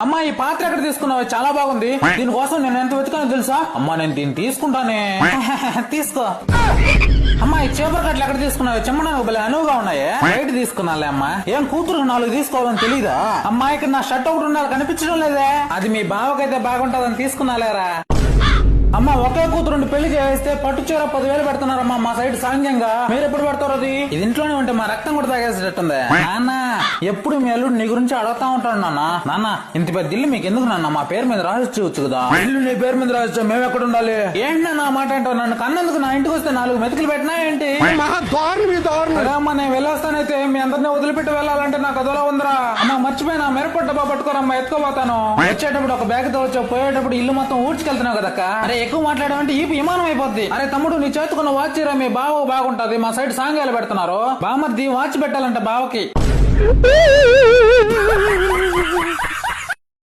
అమ్మా ఈ పాత్ర ఎక్కడ తీసుకున్నావు? చాలా బాగుంది. దీనికోసం నేను ఎంత వెతుకానో తెలుసా? అమ్మా నేను దీన్ని తీసుకుంటానే. తీసుకో. అమ్మా ఈ చేపల కట్టలు ఎక్కడ తీసుకున్నావు? చెమ్మడానికి భలే అనువుగా ఉన్నాయి. బయట తీసుకున్నాలే అమ్మా. ఏం కూతురు 4 తీసుకోవాలని తెలీదా? అమ్మా ఇక్కడ నా షర్ట్ ఒకటి ఉండాలి, కనిపించడం లేదే. అది మీ బావకైతే బాగుంటదని తీసుకున్నాలేరా. అమ్మా ఒకే కూతురుండి పెళ్లి చేస్తే పట్టు చీర 10,000 పెడుతున్నారమ్మా మా సైడ్ సాంగ్యంగా. మీరు ఎప్పుడు పెడతారు? అది ఇది ఇంట్లోనే ఉంటే మా రక్తం కూడా తాగేసేటట్టుంది. నాన్న ఎప్పుడు మీ అల్లుడు నీ గురించి అడుగుతా ఉంటాడు. నాన్న ఇంత పెద్ద ఇల్లు మీకు ఎందుకు నాన్న? మా పేరు మీద రాసిచ్చు కదా. ఇల్లు నీ పేరు మీద రాసిచ్చా, మేము ఎక్కడ ఉండాలి? ఏంటి నా మాట అంటావు? నన్ను కన్నందుకు నా ఇంటికి వస్తే 4 మెతుకులు పెట్టినా ఏంటి? అమ్మా నేను వెళ్ళొస్తానైతే మీ అందరినీ వదిలిపెట్టి వెళ్ళాలంటే నాకు అదోలా ఉందిరా. అమ్మా మర్చిపోయినా మిరపట్ట డబ్బా పట్టుకోరమ్మా, ఎత్తుకోపోతాను. వచ్చేటప్పుడు ఒక బ్యాగ్ తో వచ్చావు, పోయేటప్పుడు ఇల్లు మొత్తం ఊడ్చుకెళ్తున్నావు కదక్క. అరే ఎక్కువ మాట్లాడమంటే ఈ విమానం అయిపోద్ది. అరే తమ్ముడు నీ చేతుకున్న వాచ్ రా, మీ బావ బాగుంటది. మా సైడ్ సాంగ్యాలు పెడుతున్నారు. బామర్ది వాచ్ పెట్టాలంట బావకి.